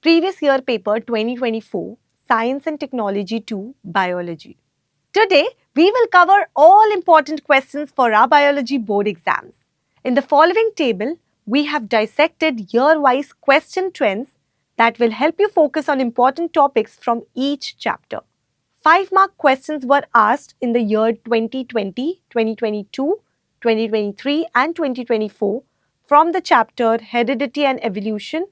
Previous year paper 2024, Science and Technology 2, Biology. Today, we will cover all important questions for our biology board exams. In the following table, we have dissected year-wise question trends that will help you focus on important topics from each chapter. 5-mark questions were asked in the year 2020, 2022, 2023 and 2024 from the chapter Heredity and Evolution,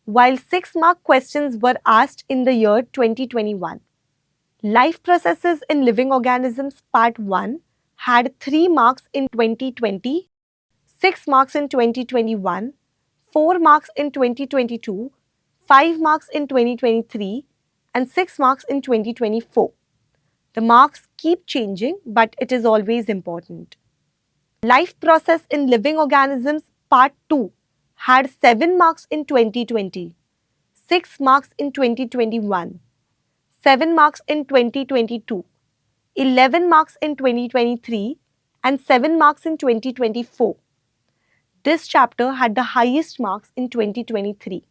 while 6-mark questions were asked in the year 2021. Life Processes in Living Organisms Part 1 had 3 marks in 2020, 6 marks in 2021, 4 marks in 2022, 5 marks in 2023 and 6 marks in 2024. The marks keep changing, but it is always important. Life Process in Living Organisms Part 2 had 7 marks in 2020, 6 marks in 2021, 7 marks in 2022, 11 marks in 2023 and 7 marks in 2024. This chapter had the highest marks in 2023.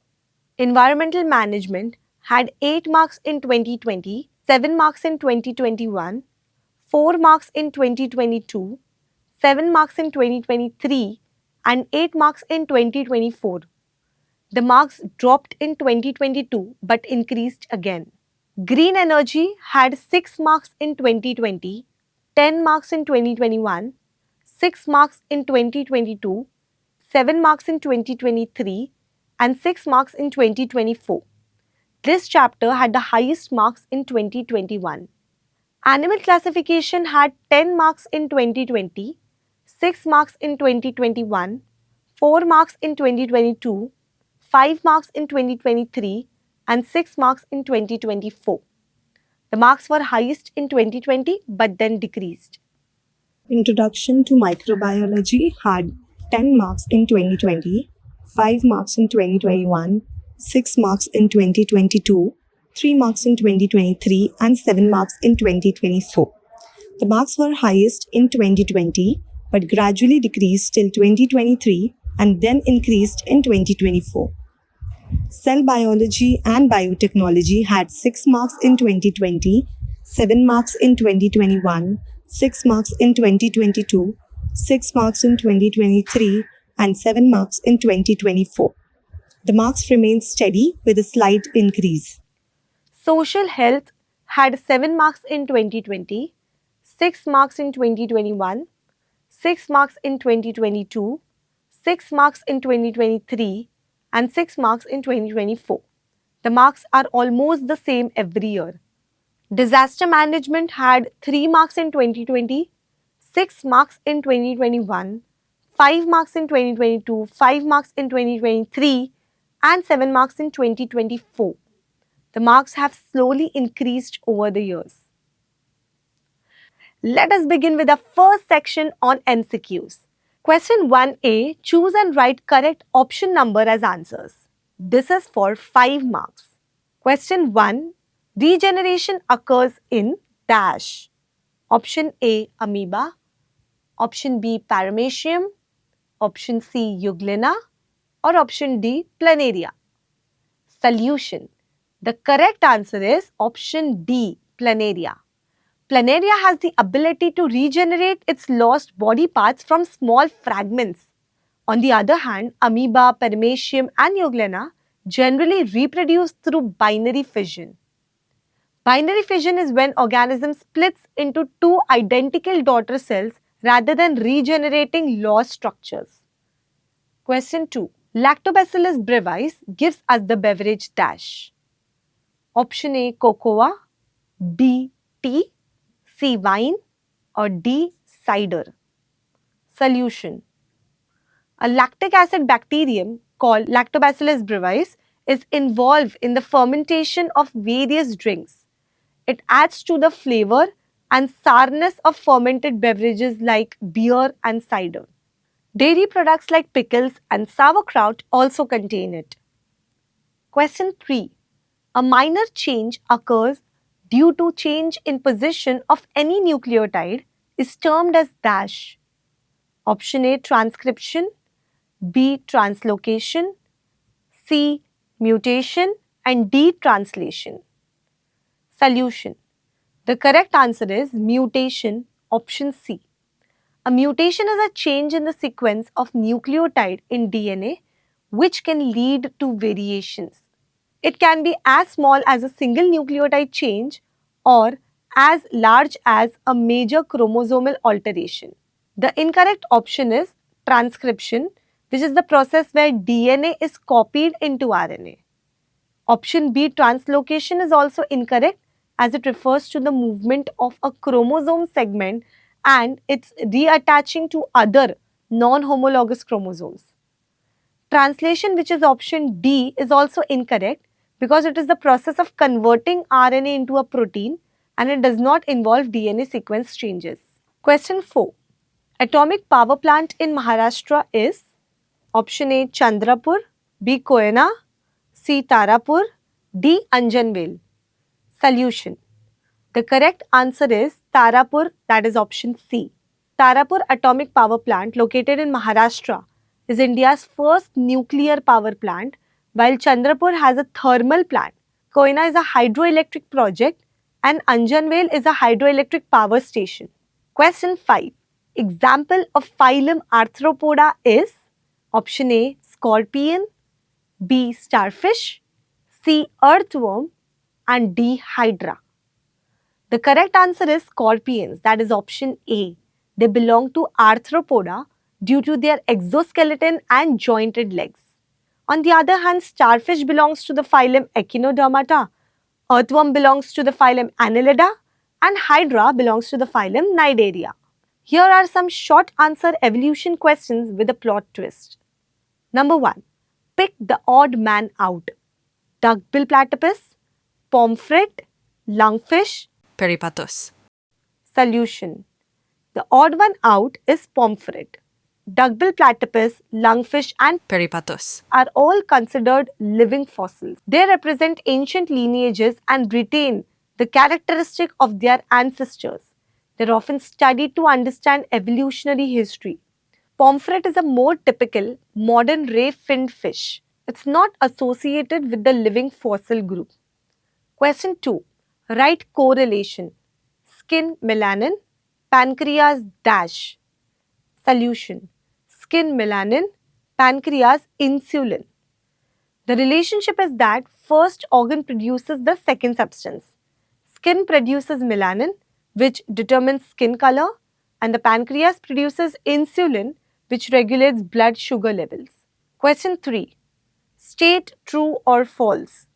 Environmental Management had 8 marks in 2020, 7 marks in 2021, 4 marks in 2022, 7 marks in 2023 and 8 marks in 2024. The marks dropped in 2022 but increased again. Green Energy had 6 marks in 2020, 10 marks in 2021, 6 marks in 2022, 7 marks in 2023 and 6 marks in 2024. This chapter had the highest marks in 2021. Animal Classification had 10 marks in 2020, 6 marks in 2021, 4 marks in 2022, 5 marks in 2023 and 6 marks in 2024. The marks were highest in 2020 but then decreased. Introduction to Microbiology had 10 marks in 2020, 5 marks in 2021, 6 marks in 2022, 3 marks in 2023 and 7 marks in 2024. The marks were highest in 2020 but gradually decreased till 2023 and then increased in 2024. Cell Biology and Biotechnology had 6 marks in 2020, 7 marks in 2021, 6 marks in 2022, 6 marks in 2023 and 7 marks in 2024. The marks remained steady with a slight increase. Social Health had 7 marks in 2020, 6 marks in 2021, 6 marks in 2022, 6 marks in 2023 and 6 marks in 2024. The marks are almost the same every year. Disaster Management had 3 marks in 2020, 6 marks in 2021, 5 marks in 2022, 5 marks in 2023 and 7 marks in 2024. The marks have slowly increased over the years. Let us begin with the first section on MCQs. Question 1A, choose and write correct option number as answers. This is for 5 marks. Question 1, regeneration occurs in dash. Option A, amoeba. Option B, paramecium. Option C, euglena. Or option D, planaria. Solution. The correct answer is option D, planaria. Planaria has the ability to regenerate its lost body parts from small fragments. On the other hand, amoeba, paramecium and euglena generally reproduce through binary fission. Binary fission is when organism splits into 2 identical daughter cells rather than regenerating lost structures. Question 2. Lactobacillus brevis gives us the beverage dash. Option A, cocoa, B, tea, C, wine or D, cider. Solution. A lactic acid bacterium called Lactobacillus brevis is involved in the fermentation of various drinks. It adds to the flavor and sourness of fermented beverages like beer and cider. Dairy products like pickles and sauerkraut also contain it. Question 3. A minor change occurs due to change in position of any nucleotide is termed as dash. Option A, transcription, B, translocation, C, mutation and D. Translation. Solution. The correct answer is mutation, option C. A mutation is a change in the sequence of nucleotide in DNA which can lead to variations. It can be as small as a single nucleotide change or as large as a major chromosomal alteration. The incorrect option is transcription, which is the process where DNA is copied into RNA. Option B, translocation, is also incorrect as it refers to the movement of a chromosome segment and it's reattaching to other non-homologous chromosomes. Translation, which is option D, is also incorrect because it is the process of converting RNA into a protein and it does not involve DNA sequence changes. Question 4. Atomic power plant in Maharashtra is option A, Chandrapur, B, Koyana, C, Tarapur, D, Anjanvel. Solution. The correct answer is Tarapur, that is option C. Tarapur Atomic Power Plant, located in Maharashtra, is India's first nuclear power plant, while Chandrapur has a thermal plant. Koyana is a hydroelectric project and Anjanvel is a hydroelectric power station. Question 5. Example of phylum Arthropoda is option A, scorpion, B, starfish, C, earthworm, and D, hydra. The correct answer is scorpions, that is option A. They belong to Arthropoda due to their exoskeleton and jointed legs. On the other hand, starfish belongs to the phylum Echinodermata, earthworm belongs to the phylum Annelida, and hydra belongs to the phylum Cnidaria. Here are some short answer evolution questions with a plot twist. Number 1. Pick the odd man out. Duckbill platypus, pomfret, lungfish, Peripatos. Solution. The odd one out is pomfret. Duckbill platypus, lungfish and Peripatos. are all considered living fossils. They represent ancient lineages and retain the characteristic of their ancestors. They're often studied to understand evolutionary history. Pomfret is a more typical modern ray-finned fish. It's not associated with the living fossil group. Question 2. Write correlation. Skin melanin, pancreas dash. Solution. Skin melanin, pancreas insulin. The relationship is that first organ produces the second substance. Skin produces melanin, which determines skin color, and the pancreas produces insulin, which regulates blood sugar levels. Question 3. State true or false.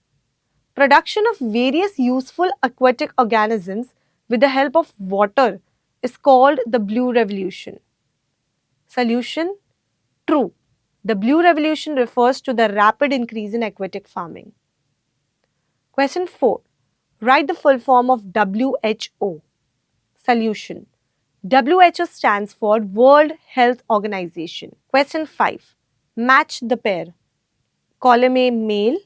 Production of various useful aquatic organisms with the help of water is called the Blue Revolution. Solution. True. The Blue Revolution refers to the rapid increase in aquatic farming. Question 4. Write the full form of WHO. Solution. WHO stands for World Health Organization. Question 5. Match the pair. Column A, male.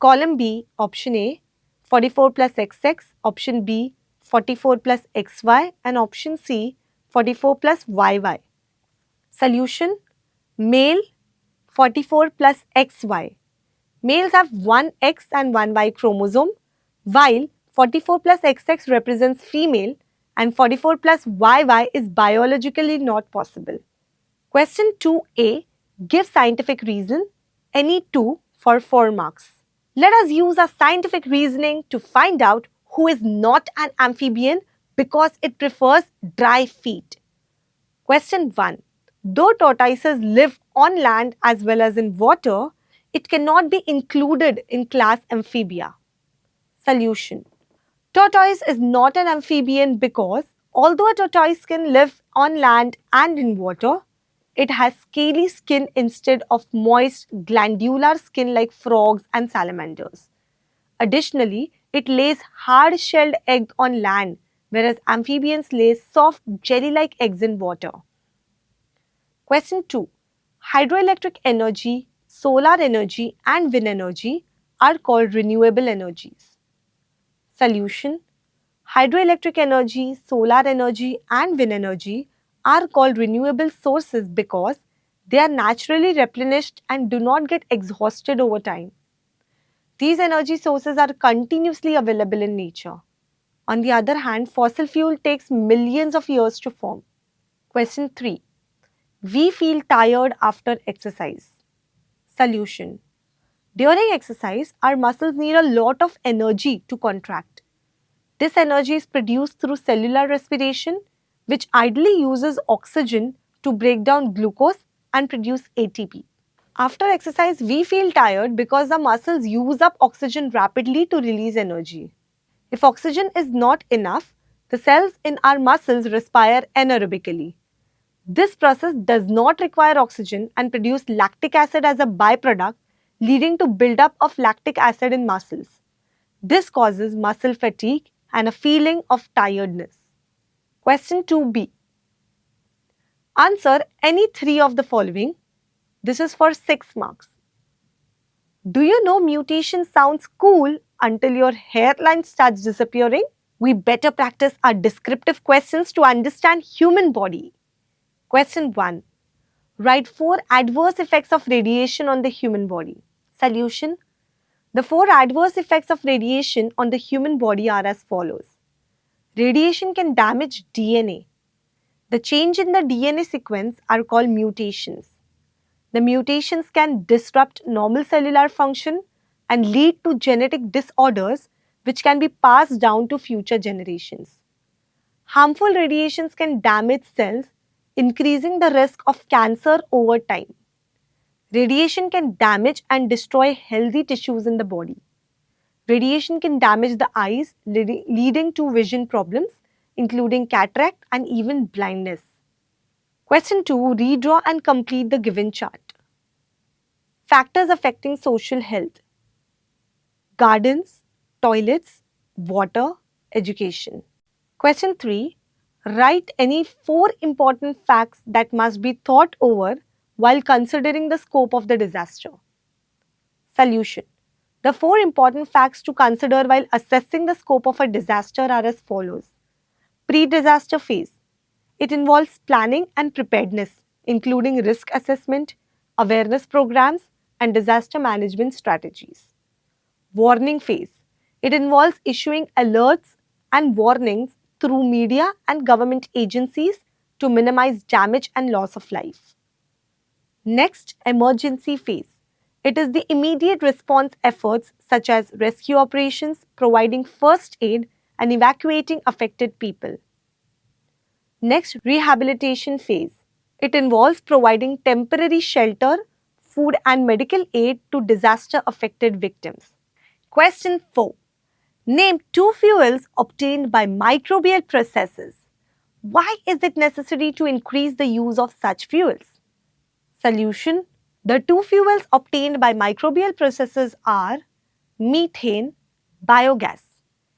Column B, option A, 44 plus XX, option B, 44 plus XY, and option C, 44 plus YY. Solution. Male, 44 plus XY. Males have one X and one Y chromosome, while 44 plus XX represents female and 44 plus YY is biologically not possible. Question 2A. Give scientific reason. Any two for 4 marks. Let us use our scientific reasoning to find out who is not an amphibian because it prefers dry feet. Question 1. Though tortoises live on land as well as in water, it cannot be included in class Amphibia. Solution. Tortoise is not an amphibian because although a tortoise can live on land and in water, it has scaly skin instead of moist glandular skin like frogs and salamanders. Additionally, it lays hard-shelled eggs on land, whereas amphibians lay soft jelly-like eggs in water. Question 2. Hydroelectric energy, solar energy and wind energy are called renewable energies. Solution. Hydroelectric energy, solar energy and wind energy are called renewable sources because they are naturally replenished and do not get exhausted over time. These energy sources are continuously available in nature. On the other hand, fossil fuel takes millions of years to form. Question 3. We feel tired after exercise. Solution. During exercise, our muscles need a lot of energy to contract. This energy is produced through cellular respiration, which ideally uses oxygen to break down glucose and produce ATP. After exercise, we feel tired because the muscles use up oxygen rapidly to release energy. If oxygen is not enough, the cells in our muscles respire anaerobically. This process does not require oxygen and produce lactic acid as a byproduct, leading to buildup of lactic acid in muscles. This causes muscle fatigue and a feeling of tiredness. Question 2b. Answer any three of the following. This is for 6 marks. Do you know mutation sounds cool until your hairline starts disappearing? We better practice our descriptive questions to understand human body. Question 1. Write 4 adverse effects of radiation on the human body. Solution. The 4 adverse effects of radiation on the human body are as follows. Radiation can damage DNA. The change in the DNA sequence are called mutations. The mutations can disrupt normal cellular function and lead to genetic disorders which can be passed down to future generations. Harmful radiations can damage cells, increasing the risk of cancer over time. Radiation can damage and destroy healthy tissues in the body. Radiation can damage the eyes, leading to vision problems, including cataract and even blindness. Question 2. Redraw and complete the given chart. Factors affecting social health. Gardens, toilets, water, education. Question 3. Write any 4 important facts that must be thought over while considering the scope of the disaster. Solution. The 4 important facts to consider while assessing the scope of a disaster are as follows. Pre-disaster phase. It involves planning and preparedness, including risk assessment, awareness programs, and disaster management strategies. Warning phase. It involves issuing alerts and warnings through media and government agencies to minimize damage and loss of life. Next, emergency phase. It is the immediate response efforts such as rescue operations, providing first aid, and evacuating affected people. Next, rehabilitation phase. It involves providing temporary shelter, food, and medical aid to disaster-affected victims. Question 4. Name 2 fuels obtained by microbial processes. Why is it necessary to increase the use of such fuels? Solution. The 2 fuels obtained by microbial processes are methane, biogas.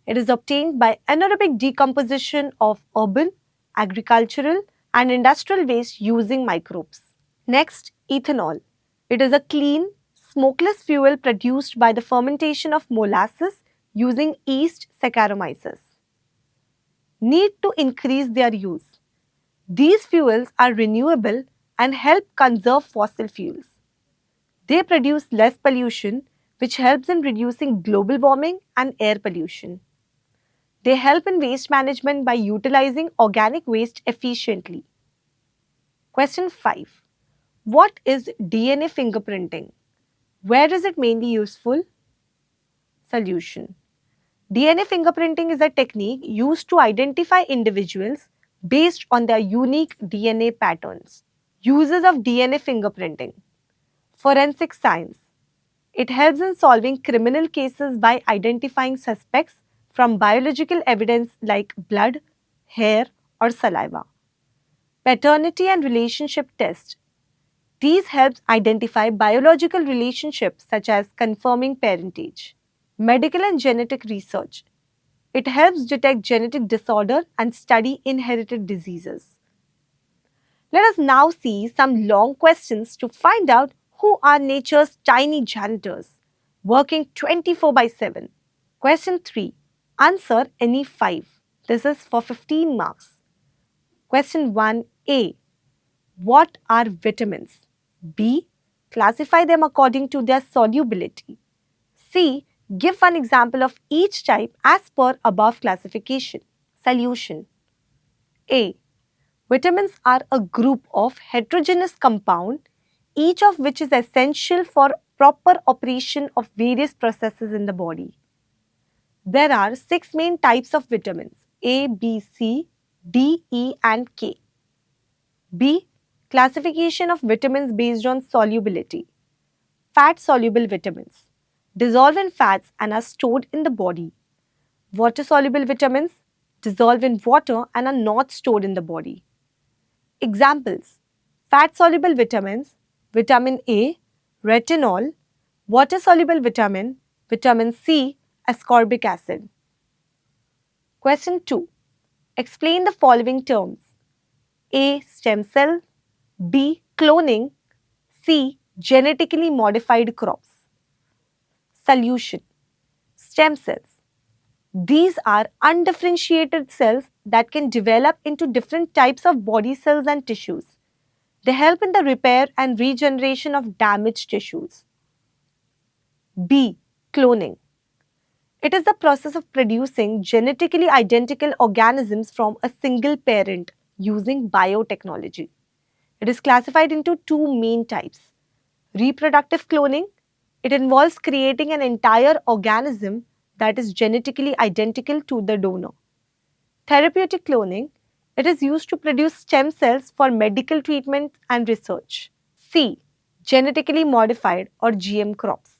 It is obtained by anaerobic decomposition of urban, agricultural, and industrial waste using microbes. Next, ethanol. It is a clean, smokeless fuel produced by the fermentation of molasses using yeast Saccharomyces. Need to increase their use. These fuels are renewable and help conserve fossil fuels. They produce less pollution, which helps in reducing global warming and air pollution. They help in waste management by utilizing organic waste efficiently. Question 5. What is DNA fingerprinting? Where is it mainly useful? Solution. DNA fingerprinting is a technique used to identify individuals based on their unique DNA patterns. Uses of DNA fingerprinting. Forensic science. It helps in solving criminal cases by identifying suspects from biological evidence like blood, hair, or saliva. Paternity and relationship test. These help identify biological relationships such as confirming parentage. Medical and genetic research. It helps detect genetic disorder and study inherited diseases. Let us now see some long questions to find out who are nature's tiny janitors, working 24/7. Question 3. Answer any 5. This is for 15 marks. Question 1a. What are vitamins? B. Classify them according to their solubility. C. Give one example of each type as per above classification. Solution. A. Vitamins are a group of heterogeneous compounds, each of which is essential for proper operation of various processes in the body. There are 6 main types of vitamins: A, B, C, D, E, and K. B. Classification of vitamins based on solubility. Fat soluble vitamins dissolve in fats and are stored in the body. Water soluble vitamins dissolve in water and are not stored in the body. Examples: fat soluble vitamins, vitamin A, retinol; water soluble vitamin, vitamin C, ascorbic acid. Question 2. Explain the following terms: A. Stem cell, B. Cloning, C. Genetically modified crops. Solution. Stem cells. These are undifferentiated cells that can develop into different types of body cells and tissues. They help in the repair and regeneration of damaged tissues. B. Cloning. It is the process of producing genetically identical organisms from a single parent using biotechnology. It is classified into two main types. Reproductive cloning. It involves creating an entire organism that is genetically identical to the donor. Therapeutic cloning. It is used to produce stem cells for medical treatment and research. C. Genetically modified or GM crops.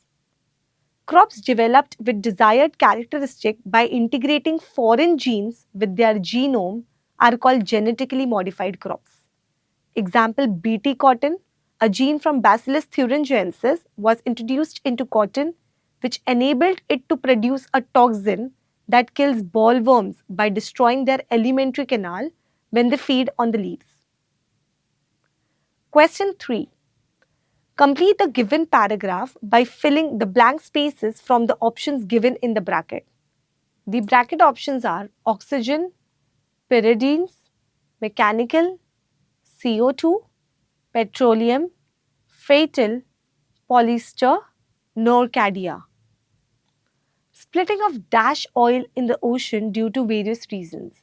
Crops developed with desired characteristic by integrating foreign genes with their genome are called genetically modified crops. Example: Bt cotton. A gene from Bacillus thuringiensis was introduced into cotton, which enabled it to produce a toxin that kills bollworms by destroying their alimentary canal when they feed on the leaves. Question 3. Complete the given paragraph by filling the blank spaces from the options given in the bracket. The bracket options are oxygen, pyridines, mechanical, CO2, petroleum, fatal, polyester, norcadia. Splitting of dash oil in the ocean due to various reasons.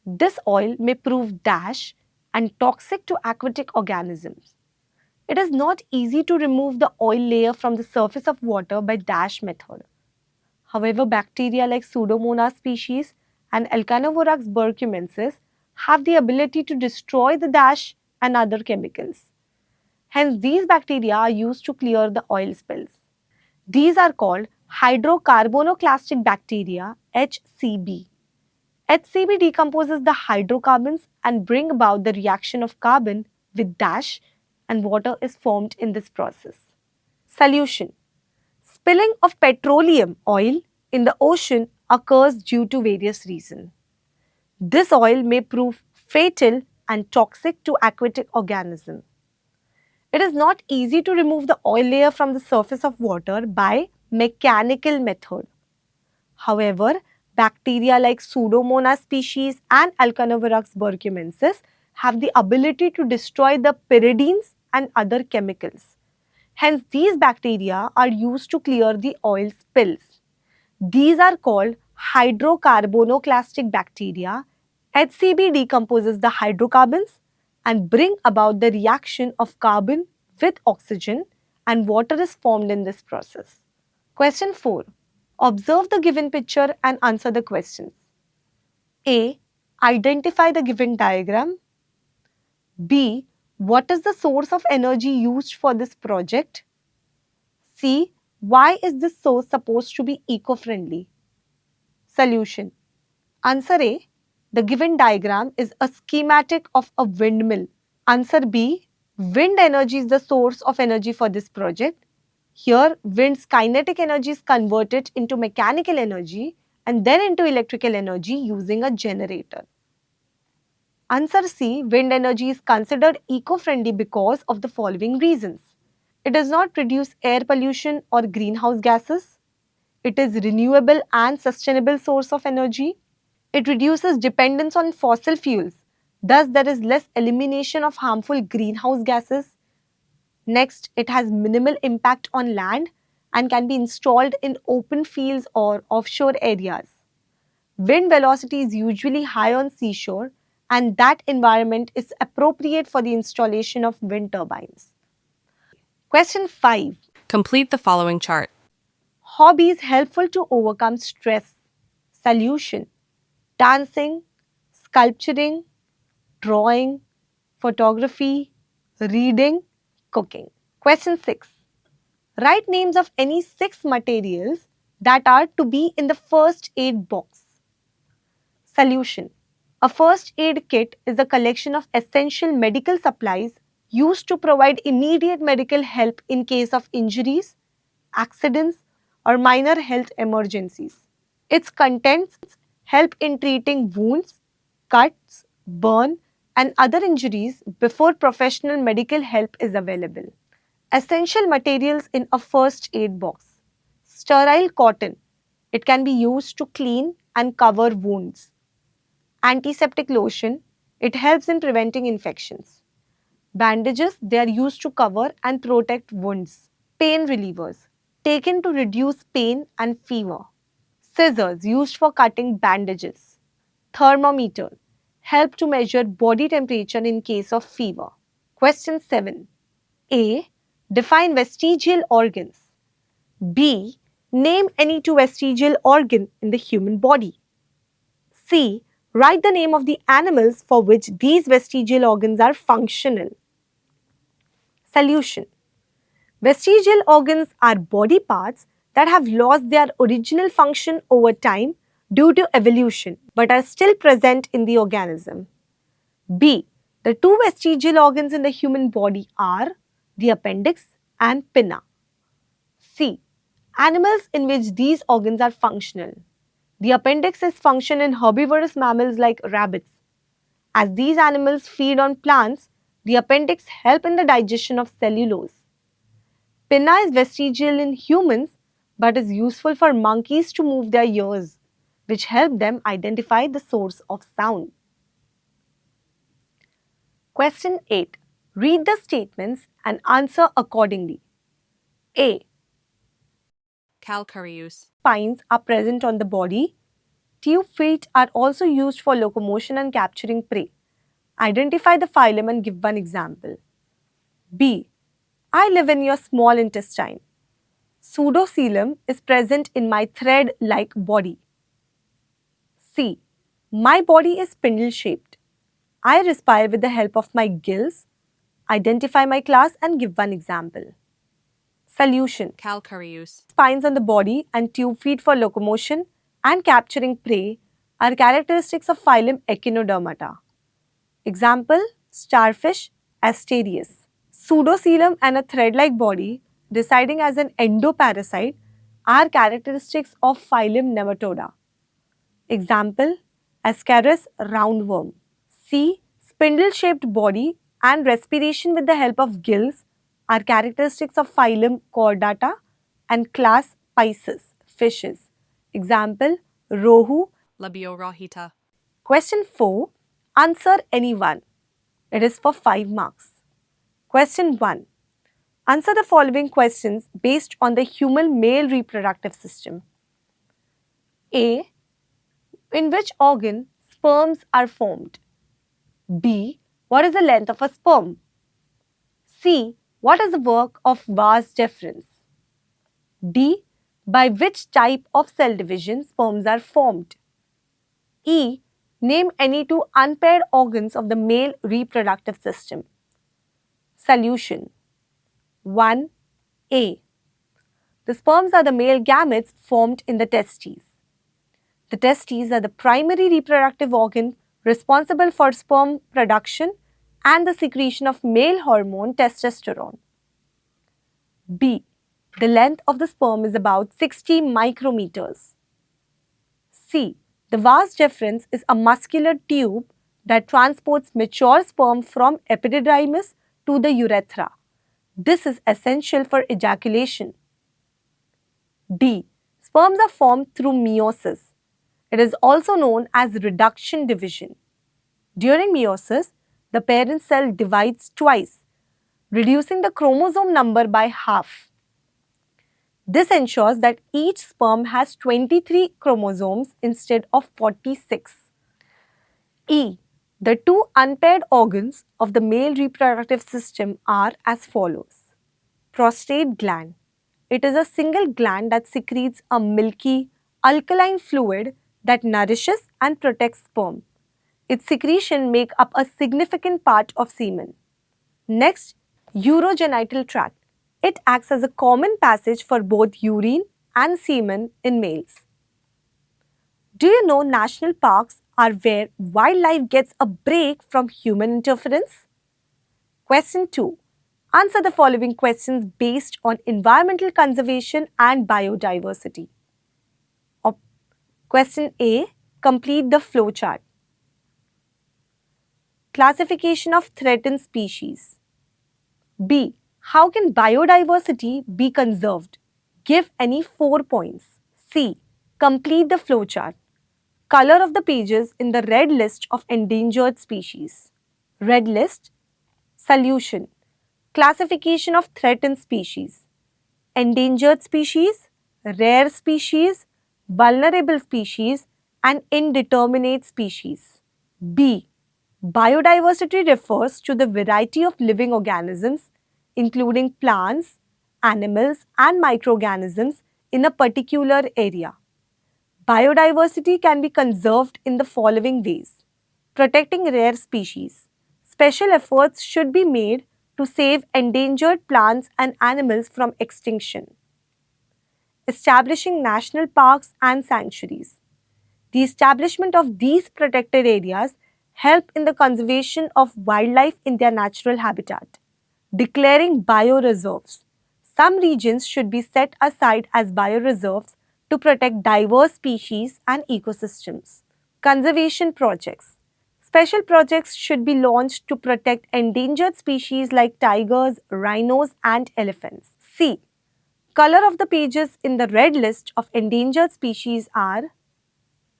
This oil may prove dash and toxic to aquatic organisms. It is not easy to remove the oil layer from the surface of water by dash method. However, bacteria like Pseudomonas species and Echinovorax bercumensis have the ability to destroy the dash and other chemicals. Hence, these bacteria are used to clear the oil spills. These are called hydrocarbonoclastic bacteria, HCB. HCB decomposes the hydrocarbons and bring about the reaction of carbon with dash, and water is formed in this process. Solution. Spilling of petroleum oil in the ocean occurs due to various reasons. This oil may prove fatal and toxic to aquatic organisms. It is not easy to remove the oil layer from the surface of water by mechanical method. However, bacteria like Pseudomonas species and Echinovorax bercumensis have the ability to destroy the pyridines and other chemicals. Hence, these bacteria are used to clear the oil spills. These are called hydrocarbonoclastic bacteria. HCB decomposes the hydrocarbons and bring about the reaction of carbon with oxygen, and water is formed in this process. Question 4. Observe the given picture and answer the questions. A. Identify the given diagram. B. What is the source of energy used for this project? C. Why is this source supposed to be eco-friendly? Solution. Answer A. The given diagram is a schematic of a windmill. Answer B. Wind energy is the source of energy for this project. Here, wind's kinetic energy is converted into mechanical energy and then into electrical energy using a generator. Answer C. Wind energy is considered eco-friendly because of the following reasons. It does not produce air pollution or greenhouse gases. It is renewable and sustainable source of energy. It reduces dependence on fossil fuels. Thus, there is less elimination of harmful greenhouse gases. Next, it has minimal impact on land and can be installed in open fields or offshore areas. Wind velocity is usually high on seashore, and that environment is appropriate for the installation of wind turbines. Question 5. Complete the following chart. Hobbies helpful to overcome stress. Solution: dancing, sculpturing, drawing, photography, reading, cooking. Question 6. Write names of any 6 materials that are to be in the first aid box. Solution: a first aid kit is a collection of essential medical supplies used to provide immediate medical help in case of injuries, accidents, or minor health emergencies. Its contents help in treating wounds, cuts, burn, and other injuries before professional medical help is available. Essential materials in a first aid box. Sterile cotton. It can be used to clean and cover wounds. Antiseptic lotion. It helps in preventing infections. Bandages. They are used to cover and protect wounds. Pain relievers. Taken to reduce pain and fever. Scissors used for cutting bandages. Thermometer. Help to measure body temperature in case of fever. Question 7. A. Define vestigial organs. B. Name any 2 vestigial organs in the human body. C. Write the name of the animals for which these vestigial organs are functional. Solution: vestigial organs are body parts that have lost their original function over time due to evolution but are still present in the organism. B. The 2 vestigial organs in the human body are the appendix and pinna. C. Animals in which these organs are functional. The appendix is function in herbivorous mammals like rabbits. As these animals feed on plants, the appendix helps in the digestion of cellulose. Pinna is vestigial in humans but is useful for monkeys to move their ears, which help them identify the source of sound. Question 8. Read the statements and answer accordingly. A. Calcareous. Spines are present on the body. Tube feet are also used for locomotion and capturing prey. Identify the phylum and give one example. B. I live in your small intestine. Pseudocoelom is present in my thread-like body. C. My body is spindle-shaped. I respire with the help of my gills. Identify my class and give one example. Solution: Calcareous. spines on the body and tube feet for locomotion and capturing prey are characteristics of phylum Echinodermata. Example: starfish, Asterias. Pseudocoelom and a thread-like body residing as an endoparasite are characteristics of phylum Nematoda. Example: Ascaris roundworm. C. Spindle-shaped body and respiration with the help of gills are characteristics of phylum Chordata and class Pisces, fishes. Example: Rohu. Labiorahita. Question 4. Answer any one. It is for 5 marks. Question 1. Answer the following questions based on the human male reproductive system. A. In which organ sperms are formed? B. What is the length of a sperm? C. What is the work of vas deferens? D. By which type of cell division sperms are formed? E. Name any 2 unpaired organs of the male reproductive system. Solution: 1. A. The sperms are the male gametes formed in the testes. The testes are the primary reproductive organ responsible for sperm production and the secretion of male hormone testosterone. B. The length of the sperm is about 60 micrometers. C. The vas deferens is a muscular tube that transports mature sperm from epididymis to the urethra. This is essential for ejaculation. D. Sperms are formed through meiosis. It is also known as reduction division. During meiosis, the parent cell divides twice, reducing the chromosome number by half. This ensures that each sperm has 23 chromosomes instead of 46. E. The two unpaired organs of the male reproductive system are as follows. Prostate gland. It is a single gland that secretes a milky, alkaline fluid that nourishes and protects sperm. Its secretion make up a significant part of semen. Next, urogenital tract. It acts as a common passage for both urine and semen in males. Do you know national parks are where wildlife gets a break from human interference? Question 2. Answer the following questions based on environmental conservation and biodiversity. Question A. Complete the flowchart. Classification of threatened species. B. How can biodiversity be conserved? Give any 4 points. C. Complete the flowchart. Color of the pages in the red list of endangered species. Red list. Solution. Classification of threatened species. Endangered species, rare species, vulnerable species, and indeterminate species. B. Biodiversity refers to the variety of living organisms, including plants, animals, and microorganisms in a particular area. Biodiversity can be conserved in the following ways. Protecting rare species. Special efforts should be made to save endangered plants and animals from extinction. Establishing national parks and sanctuaries. The establishment of these protected areas help in the conservation of wildlife in their natural habitat. Declaring bioreserves. Some regions should be set aside as bioreserves to protect diverse species and ecosystems. Conservation projects. Special projects should be launched to protect endangered species like tigers, rhinos, and elephants. C. Color of the pages in the red list of endangered species are: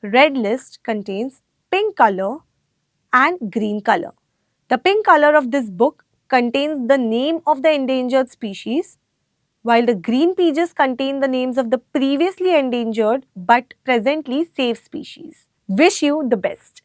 red list contains pink color and green color. The pink color of this book contains the name of the endangered species, while the green pages contain the names of the previously endangered but presently safe species. Wish you the best.